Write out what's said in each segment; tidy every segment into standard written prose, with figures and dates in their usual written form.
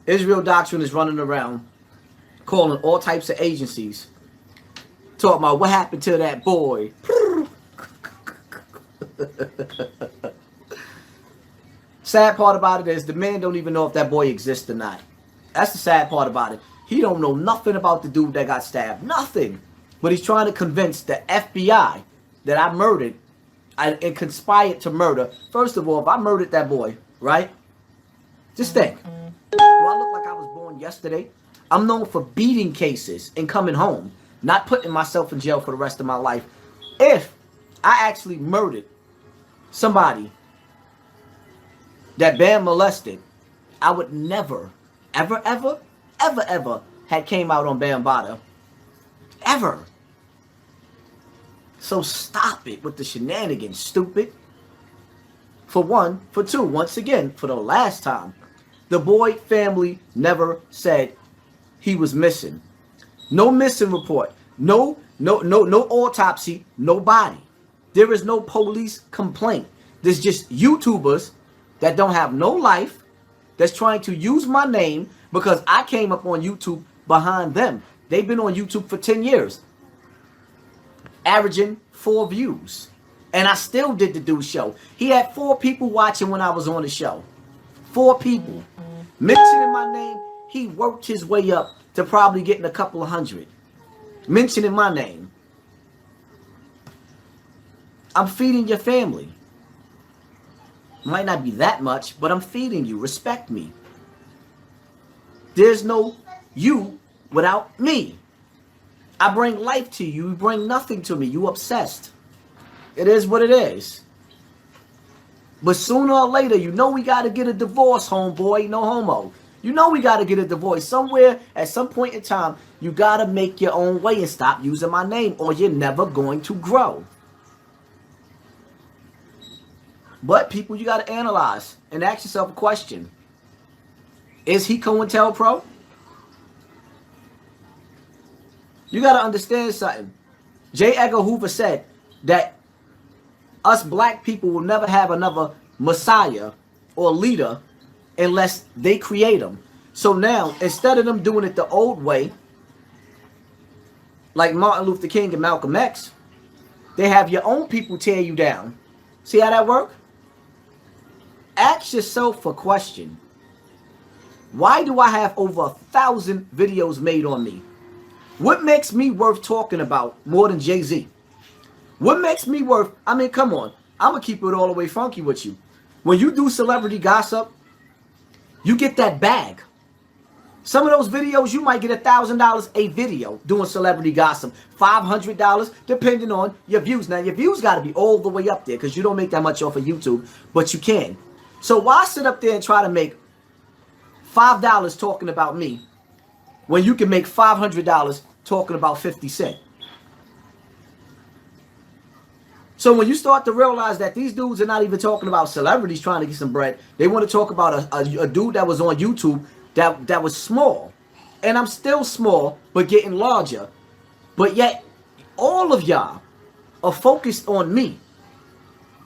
Israel Doctrine is running around calling all types of agencies, talking about what happened to that boy. Sad part about it is the man don't even know if that boy exists or not. That's the sad part about it. He don't know nothing about the dude that got stabbed. Nothing. But he's trying to convince the FBI that I murdered and conspired to murder. First of all, if I murdered that boy, right? Just think. Do I look like I was born yesterday? I'm known for beating cases and coming home, not putting myself in jail for the rest of my life. If I actually murdered somebody that Bam molested, I would never, ever, ever, ever, ever had came out on Bambaataa. Ever. So stop it with the shenanigans, stupid. For one. For two, once again, for the last time, the boy family never said he was missing. No missing report. No autopsy. No body. There is no police complaint. There's just YouTubers that don't have no life, that's trying to use my name because I came up on YouTube behind them. They've been on YouTube for 10 years, averaging 4 views. And I still did the dude's show. He had 4 people watching when I was on the show. 4 people. Mentioning my name, he worked his way up to probably getting a couple of hundred. Mentioning my name. I'm feeding your family. Might not be that much, but I'm feeding you. Respect me. There's no you without me. I bring life to you. You bring nothing to me. You obsessed. It is what it is. But sooner or later, you know we got to get a divorce, homeboy. No homo. You know we got to get a divorce. Somewhere, at some point in time, you got to make your own way and stop using my name, or you're never going to grow. But people, you got to analyze and ask yourself a question. Is he COINTELPRO? You got to understand something. J. Edgar Hoover said that us black people will never have another messiah or leader unless they create them. So now, instead of them doing it the old way, like Martin Luther King and Malcolm X, they have your own people tear you down. See how that works? Ask yourself a question. Why do I have over 1,000 videos made on me? What makes me worth talking about more than Jay-Z? What makes me worth, I mean, come on. I'm going to keep it all the way funky with you. When you do celebrity gossip, you get that bag. Some of those videos, you might get $1,000 a video doing celebrity gossip. $500, depending on your views. Now, your views got to be all the way up there because you don't make that much off of YouTube, but you can. So why sit up there and try to make $5 talking about me when you can make $500 talking about 50 Cent? So when you start to realize that these dudes are not even talking about celebrities trying to get some bread, they want to talk about a dude that was on YouTube that was small. And I'm still small, but getting larger. But yet, all of y'all are focused on me.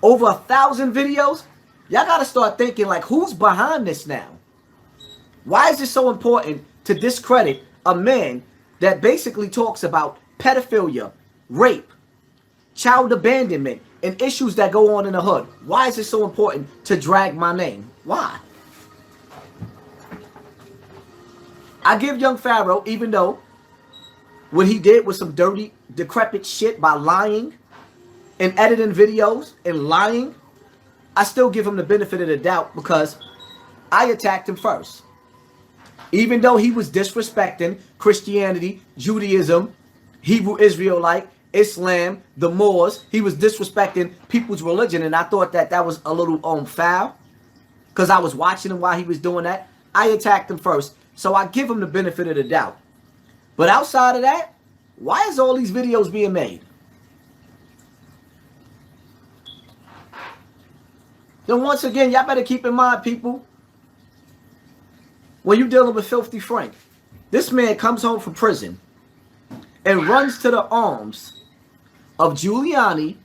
Over 1,000 videos? Y'all got to start thinking, like, who's behind this now? Why is it so important to discredit a man that basically talks about pedophilia, rape, child abandonment, and issues that go on in the hood? Why is it so important to drag my name? Why? I give young Pharaoh, even though what he did was some dirty, decrepit shit by lying and editing videos and lying, I still give him the benefit of the doubt because I attacked him first. Even though he was disrespecting Christianity, Judaism, Hebrew Israelite, Islam, the Moors, he was disrespecting people's religion, and I thought that that was a little foul because I was watching him while he was doing that. I attacked him first, so I give him the benefit of the doubt. But outside of that, why is all these videos being made? Then once again, y'all better keep in mind, people, when you're dealing with Filthy Frank, this man comes home from prison and runs to the arms of Giuliani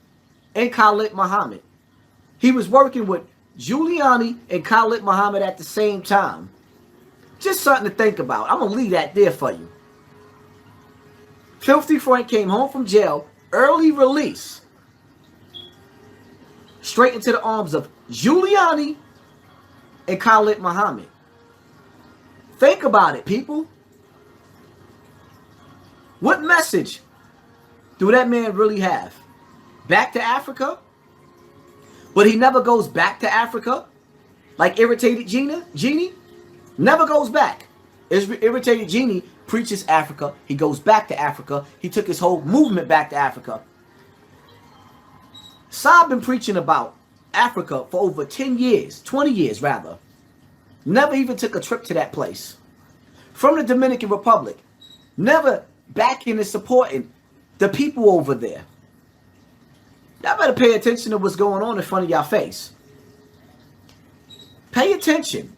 and Khalid Muhammad. He was working with Giuliani and Khalid Muhammad at the same time. Just something to think about. I'm going to leave that there for you. Filthy Frank came home from jail, early release, straight into the arms of Giuliani and Khalid Muhammad. Think about it, people. What message do that man really have? Back to Africa? But he never goes back to Africa? Like Irritated Genie? Never goes back. Irritated Genie preaches Africa. He goes back to Africa. He took his whole movement back to Africa. Saab been preaching about Africa for over 10 years, 20 years rather. Never even took a trip to that place. From the Dominican Republic. Never backing and supporting the people over there. Y'all better pay attention to what's going on in front of y'all face. Pay attention.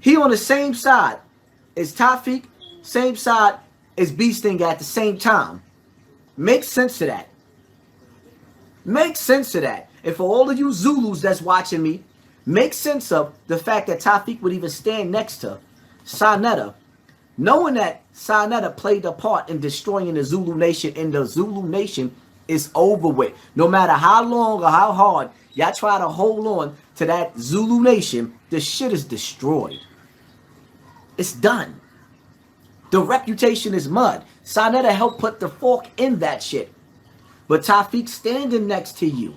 He on the same side as Tafik, same side as Beasting at the same time. Make sense of that. Make sense of that. And for all of you Zulus that's watching me, make sense of the fact that Tafik would even stand next to Sanetta, knowing that Sanetta played a part in destroying the Zulu nation, and the Zulu nation is over with. No matter how long or how hard y'all try to hold on to that Zulu nation, the shit is destroyed. It's done. The reputation is mud. Sanetta helped put the fork in that shit. But Tafik standing next to you,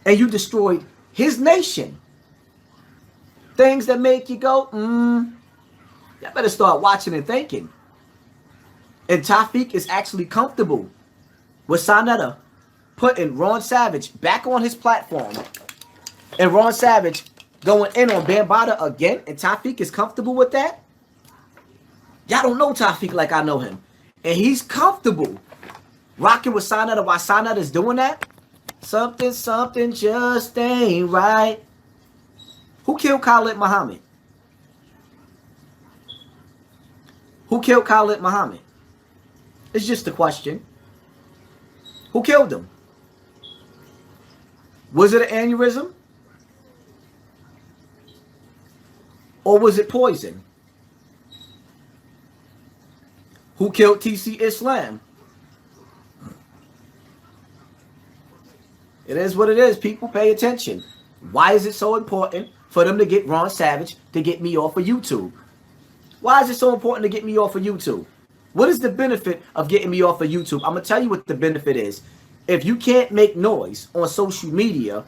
and you destroyed his nation. Things that make you go, y'all better start watching and thinking. And Tafik is actually comfortable with Sanetta putting Ron Savage back on his platform, and Ron Savage going in on Bambaataa again, and Tafik is comfortable with that. Y'all don't know Tafik like I know him, and he's comfortable rocking with Sanetta while Sanetta is doing that. Something just ain't right. Who killed Khalid Muhammad? Who killed Khalid Muhammad? It's just a question. Who killed him? Was it an aneurysm? Or was it poison? Who killed TC Islam? It is what it is, people. Pay attention. Why is it so important for them to get Ron Savage to get me off of YouTube? Why is it so important to get me off of YouTube? What is the benefit of getting me off of YouTube? I'm going to tell you what the benefit is. If you can't make noise on social media,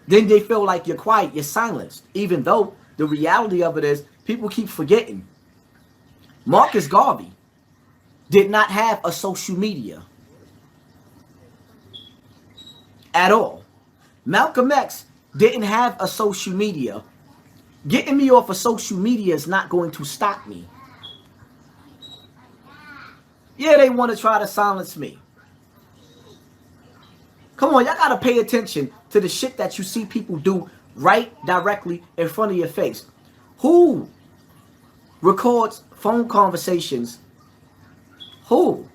then they feel like you're quiet, you're silenced. Even though the reality of it is, people keep forgetting. Marcus Garvey did not have a social media at all. Malcolm X didn't have a social media. Getting me off of social media is not going to stop me. Yeah, they want to try to silence me. Come on, y'all got to pay attention to the shit that you see people do right directly in front of your face. Who records phone conversations? Who?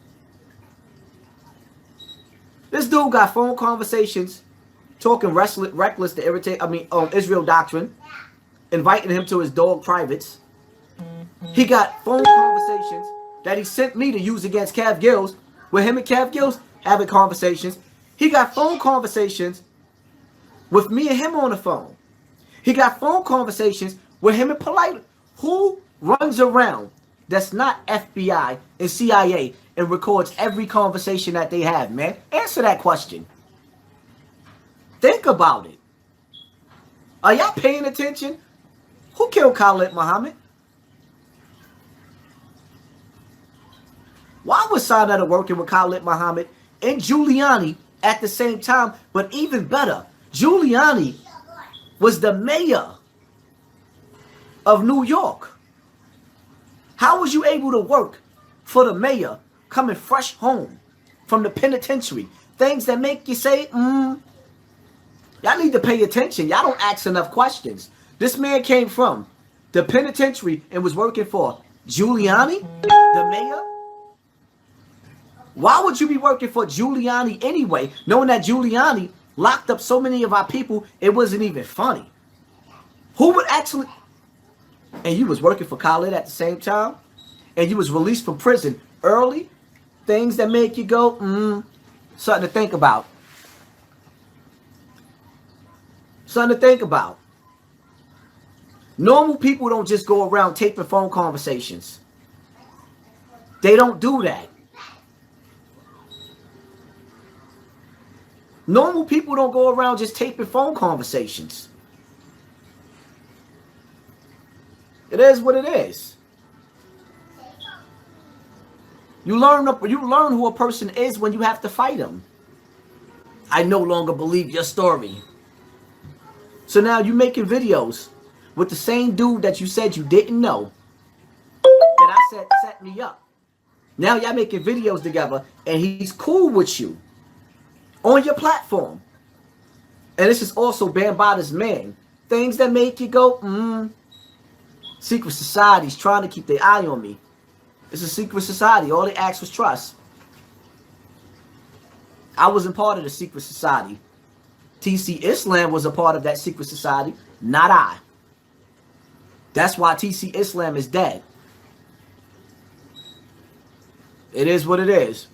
This dude got phone conversations talking reckless to irritate, Israel doctrine, inviting him to his dog privates. He got phone conversations that he sent me to use against Cav Gills, with him and Cav Gills having conversations. He got phone conversations with me and him on the phone. He got phone conversations with him and Polite. Who runs around that's not FBI and CIA and records every conversation that they have, man? Answer that question. Think about it. Are y'all paying attention? Who killed Khalid Muhammad? Why was Sanetta working with Khalid Muhammad and Giuliani at the same time? But even better, Giuliani was the mayor of New York. How was you able to work for the mayor coming fresh home from the penitentiary? Things that make you say, Y'all need to pay attention. Y'all don't ask enough questions. This man came from the penitentiary and was working for Giuliani, the mayor. Why would you be working for Giuliani anyway, knowing that Giuliani locked up so many of our people, it wasn't even funny? Who would actually... and you was working for Khalid at the same time, and you was released from prison early, things that make you go, something to think about. Something to think about. Normal people don't just go around taping phone conversations. They don't do that. Normal people don't go around just taping phone conversations. It is what it is. You learn who a person is when you have to fight them. I no longer believe your story. So now you're making videos with the same dude that you said you didn't know, that I said set me up. Now y'all making videos together and he's cool with you on your platform. And this is also Bambaata's man. Things that make you go, Secret society's trying to keep their eye on me. It's a secret society. All they asked was trust. I wasn't part of the secret society. TC Islam was a part of that secret society, not I. That's why TC Islam is dead. It is what it is.